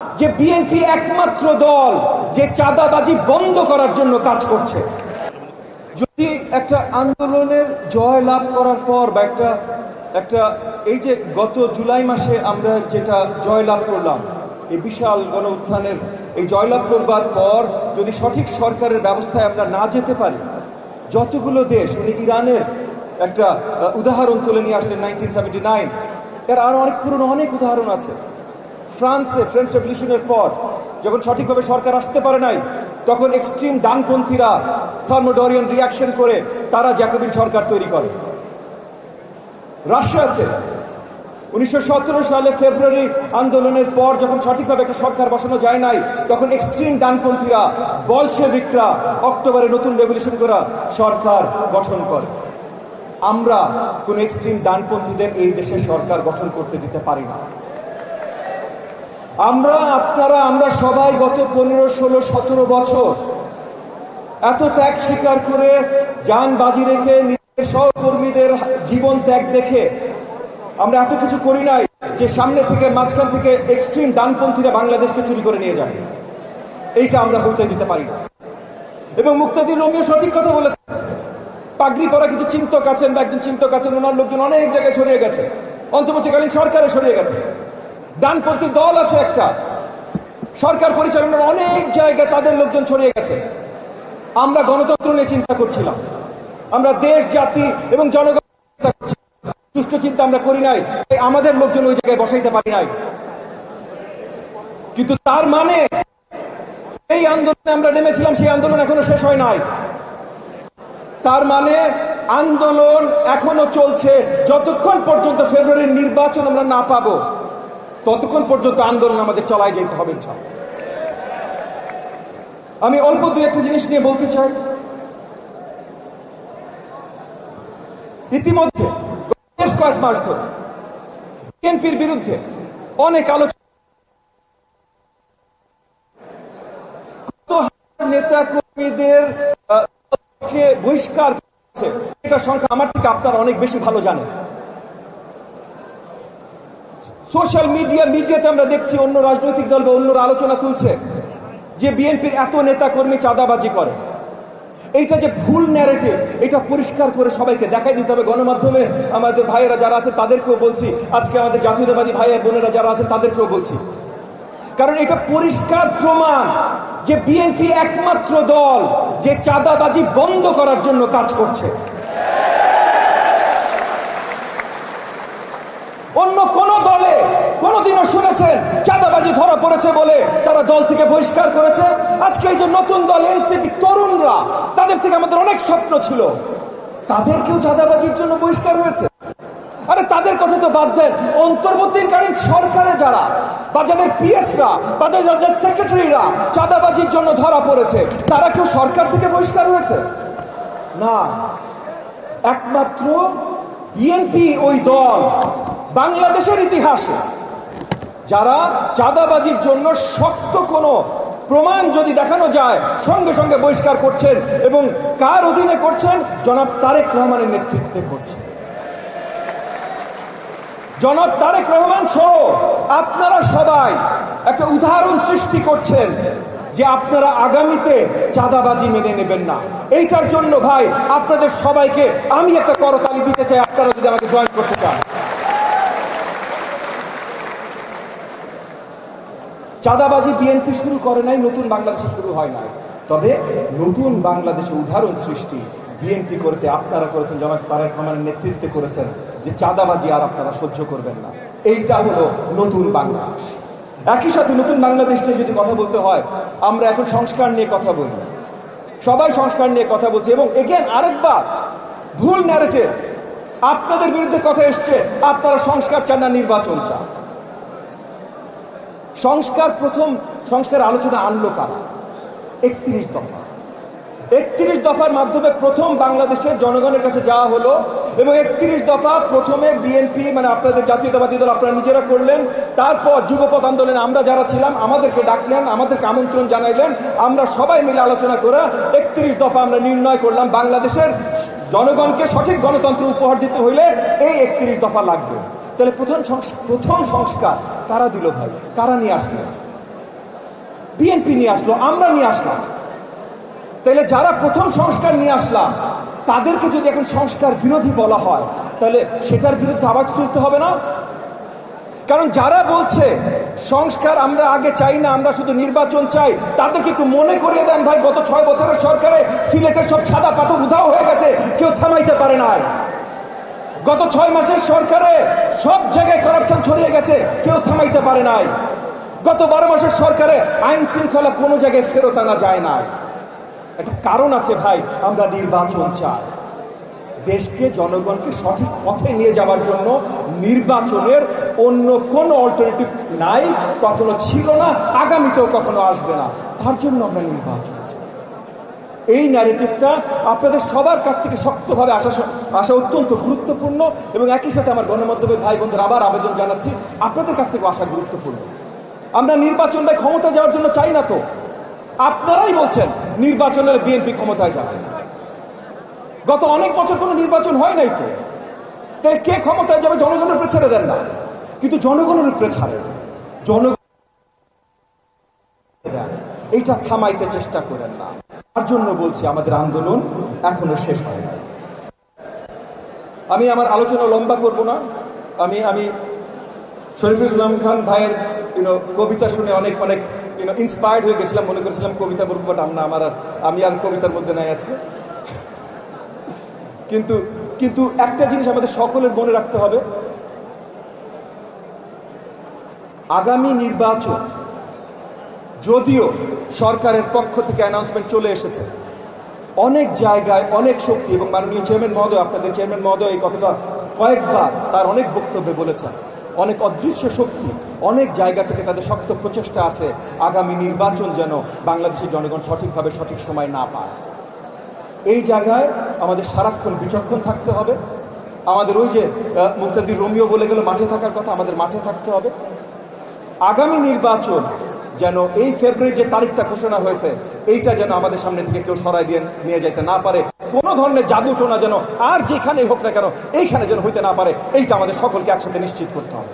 যে বিএনপি একমাত্র দল যে চাঁদাবাজি বন্ধ করার জন্য কাজ করছে। যদি একটা আন্দোলনের জয় লাভ করার পর বা একটা এই যে গত জুলাই মাসে আমরা যেটা জয় লাভ করলাম, এই বিশাল গণ উত্থানের এই জয়লাভ করবার পর যদি সঠিক সরকারের ব্যবস্থায় আমরা না যেতে পারি, যতগুলো দেশ, উনি ইরানের একটা উদাহরণ তুলে নিয়ে আসলেন 1979, এর আরো অনেক পুরনো অনেক উদাহরণ আছে। ফ্রান্স রেভলিউশনের পর যখন সঠিকভাবে সরকার আসতে পারে নাই, তখন এক্সট্রিম ডানপন্থীরা থার্মোডোরিয়ান রিয়াকশন করে তারা জ্যাকোবিন সরকার তৈরি করে। রাশিয়াতে 1917 সালে ফেব্রুয়ারি আন্দোলনের পর যখন সঠিকভাবে একটা সরকার বসানো যায় নাই, তখন এক্সট্রিম ডানপন্থীরা বলশেভিকরা অক্টোবরে নতুন রেভলিউশন করা সরকার গঠন করে। আমরা কোন এক্সট্রিম ডানপন্থীদের এই দেশে সরকার গঠন করতে দিতে পারি না। আমরা সবাই গত 15, 16, 17 বছর এত ত্যাগ স্বীকার করে, জান বাজি রেখে, নিজের সহকর্মীদের জীবন ত্যাগ দেখে আমরা এত কিছু করি নাই যে সামনে থেকে মাঝখান থেকে এক্সট্রিম ডানপন্থীরা বাংলাদেশকে চুরি করে নিয়ে যায়। এইটা আমরা হইতে দিতে পারি না। এবং মুক্তাদির রোমিও সঠিক কথা বলেছে, পাগড়ি পরা কিছু চিন্তক আছেন বা একজন চিন্তক আছেন, ওনার লোকজন অনেক জায়গায় ছড়িয়ে গেছে, অন্তর্বর্তীকালীন সরকারে ছড়িয়ে গেছে। ডানপন্থী দল আছে একটা, সরকার পরিচালনার অনেক জায়গায় তাদের লোকজন ছড়িয়ে গেছে। আমরা গণতন্ত্র নিয়ে চিন্তা করছিলাম, আমরা দেশ, জাতি এবং জনগণ দুষ্ট চিন্তা আমরা করি নাই, আমাদের লোকজন ওই জায়গায় বসাইতে পারি নাই। কিন্তু তার মানে এই আন্দোলনে আমরা নেমেছিলাম, সেই আন্দোলন এখনো শেষ হয় নাই। তার মানে আন্দোলন এখনো চলছে। যতক্ষণ পর্যন্ত ফেব্রুয়ারির নির্বাচন আমরা না পাবো, ততক্ষণ পর্যন্ত আন্দোলন আমাদের চালায় যেতে হবে। আমি অল্প দুই একটা জিনিস নিয়ে বলতে চাই। ইতিমধ্যে বেশ কয়েক মাস ধরে বিএনপির বিরুদ্ধে অনেক আলোচনা, নেতা কর্মীদের বহিষ্কার করেছে, এটা সংখ্যা আমার থেকে আপনারা অনেক বেশি ভালো জানেন। সোশ্যাল মিডিয়াতে আমরা দেখছি অন্য রাজনৈতিক দল বা অন্যরা আলোচনা তুলছে যে বিএনপির এত নেতা কর্মী চাঁদাবাজি করে। এইটা যে ভুল ন্যারেটিভ, এটা পরিষ্কার করে সবাইকে দেখাই দিতে হবে। গণমাধ্যমে আমাদের ভাইয়েরা যারা আছে তাদেরকেও বলছি, আজকে আমাদের জাতীয়তাবাদী ভাই বোনেরা যারা আছেন তাদেরকেও বলছি, কারণ এটা পরিষ্কার প্রমাণ যে বিএনপি একমাত্র দল যে চাঁদাবাজি বন্ধ করার জন্য কাজ করছে। অন্য কোন দলে কোনদিনও শুনেছেন চাঁদাবাজি ধরা পড়েছে বলে তারা দল থেকে বহিষ্কার করেছে? আজকে এই যে নতুন দল এনসিপি, তরুণরা, তাদের থেকে আমাদের অনেক স্বপ্ন ছিল, তাদেরকেও চাঁদাবাজির জন্য বহিষ্কার হয়েছে। আরে তাদের কথা তো বাদ দেন, অন্তর্বর্তীকালীন সরকারে যারা বা যাদের পিএসরা বা যাদের সেক্রেটারিরা চাঁদাবাজির জন্য ধরা পড়েছে, তারা কেউ সরকার থেকে বহিষ্কার হয়েছে? না, একমাত্র বিএনপি ওই দল বাংলাদেশের ইতিহাসে যারা চাঁদাবাজির জন্য শক্ত কোনো প্রমাণ যদি দেখানো যায় সঙ্গে সঙ্গে বহিষ্কার করছেন। এবং কার অধীনে করছেন? জনাব তারেক রহমানের নেতৃত্বে করছেন। জনাব তারেক রহমান সহ আপনারা সবাই একটা উদাহরণ সৃষ্টি করছেন যে আপনারা আগামীতে চাঁদাবাজি মেনে নেবেন না। এইটার জন্য ভাই আপনাদের সবাইকে আমি একটা করতালি দিতে চাই, আপনারা যদি আমাকে জয়েন করতে চান। চাঁদাবাজি বিএনপি শুরু করে নাই, নতুন বাংলাদেশে শুরু হয় নাই, তবে নতুন বাংলাদেশে উদাহরণ সৃষ্টি বিএনপি করেছে, আপনারা করেছেন, জনাব তারেক রহমানের নেতৃত্বে করেছেন, যে চাঁদাবাজি আর আপনারা সহ্য করবেন না। এইটা হলো নতুন বাংলাদেশ। একই সাথে নতুন বাংলাদেশ নিয়ে যদি কথা বলতে হয়, আমরা এখন সংস্কার নিয়ে কথা বলি, সবাই সংস্কার নিয়ে কথা বলছে। এবং এগেন আরেকবার ভুল ন্যারেটিভ, আপনাদের বিরুদ্ধে কথা এসছে, আপনারা সংস্কার চান না, নির্বাচন চান। প্রথম সংস্কার আলোচনা আনলো কারা? 31 দফা। 31 দফার মাধ্যমে প্রথম বাংলাদেশের জনগণের কাছে যাওয়া হলো। এবং 31 দফা প্রথমে বিএনপি, মানে আপনাদের জাতীয়তাবাদী দল, আপনারা নিজেরা করলেন। তারপর যুগপৎ আন্দোলনে আমরা যারা ছিলাম আমাদেরকে ডাকলেন, আমাদেরকে আমন্ত্রণ জানাইলেন, আমরা সবাই মিলে আলোচনা করে 31 দফা আমরা নির্ণয় করলাম। বাংলাদেশের জনগণকে সঠিক গণতন্ত্র উপহার দিতে হইলে এই 31 দফা লাগবে। তাহলে প্রথম সংস্কার কারা দিল ভাই? কারা নিয়ে আসলেন? বিএনপি নিয়ে আসলো, আমরা নিয়ে আসলাম। তাহলে যারা প্রথম সংস্কার নিয়ে আসলাম তাদেরকে যদি এখন সংস্কার বিরোধী বলা হয়, তাহলে সেটার বিরুদ্ধে আওয়াজ তুলতে হবে না? কারণ যারা বলছে সংস্কার আমরা আগে চাই না, আমরা শুধু নির্বাচন চাই, তাদেরকে একটু মনে করিয়ে দেন ভাই, গত 6 বছরের সরকারে সিলেটের সব সাদা পাথর উধাও হয়ে গেছে, কেউ থামাইতে পারে নাই। গত 6 মাসের সরকারে সব জায়গায় কারাপশন ছড়িয়ে গেছে, কেউ থামাইতে পারে নাই। গত 12 মাসের সরকারে আইন শৃঙ্খলা কোনো জায়গায় ফেরত আনা যায় না। একটা কারণ আছে ভাই, আমরা নির্বাচন চাই। দেশকে, জনগণকে সঠিক পথে নিয়ে যাওয়ার জন্য নির্বাচনের অন্য কোনো অল্টারনেটিভ নাই, কখনো ছিল না, আগামীতেও কখনো আসবে না। তার জন্য আমরা নির্বাচন চাই। এই ন্যারেটিভটা আপনাদের সবার কাছ থেকে শক্তভাবে আসা অত্যন্ত গুরুত্বপূর্ণ, এবং একই সাথে আমার গণমাধ্যমের ভাই বোনদের আবার আবেদন জানাচ্ছি, আপনাদের কাছ থেকে আসা গুরুত্বপূর্ণ। আমরা নির্বাচন ভাই ক্ষমতা যাওয়ার জন্য চাই না তো। আপনারাই বলছেন নির্বাচনের বিএনপি ক্ষমতায় যাবে। গত অনেক বছর কোনো নির্বাচন হয় নাই তো, তাই কে ক্ষমতায় যাবে? জনগণের উপরে ছেড়ে দেন না, কিন্তু জনগণের উপরে ছাড়েন, জনগণ এইটা থামাইতে চেষ্টা করেন না। তার জন্য বলছি আমাদের আন্দোলন এখনো শেষ হয় নাই। আমি আমার আলোচনা লম্বা করব না। আমি শরীফুল ইসলাম খান ভাইয়ের কবিতা শুনে অনেক ইন্সপায়ার্ড হয়ে গেছিলাম, মনে করেছিলাম কবিতা বলবো, বাট আমি আর কবিতার মধ্যে নাই আজকে। কিন্তু একটা জিনিস আমাদের সকলের মনে রাখতে হবে, আগামী নির্বাচন যদিও সরকারের পক্ষ থেকে অ্যানাউন্সমেন্ট চলে এসেছে, অনেক জায়গায় অনেক শক্তি, এবং মাননীয় চেয়ারম্যান মহোদয়, আপনাদের চেয়ারম্যান মহোদয় এই কথাটা কয়েকবার তার অনেক বক্তব্যে বলেছেন, অনেক অদৃশ্য শক্তি অনেক জায়গা থেকে তাদের শক্ত প্রচেষ্টা আছে আগামী নির্বাচন যেন বাংলাদেশের জনগণ সঠিকভাবে সঠিক সময় না পায়। এই জায়গায় আমাদের সারাক্ষণ বিচক্ষণ থাকতে হবে। আমাদের ওই যে মুক্তাদির রোমিও বলে গেল মাঠে থাকার কথা, আমাদের মাঠে থাকতে হবে। আগামী নির্বাচন যেন এই ফেব্রুয়ারি যে তারিখটা ঘোষণা হয়েছে, এইটা যেন আমাদের সামনে থেকে কেউ সরাই দিয়ে নিয়ে যেতে না পারে। কোনো ধরনের জাদু টোনা যেন আর যেখানে হোক না কেন এইখানে যেন হইতে না পারে, এইটা আমাদের সকলকে একসাথে নিশ্চিত করতে হবে।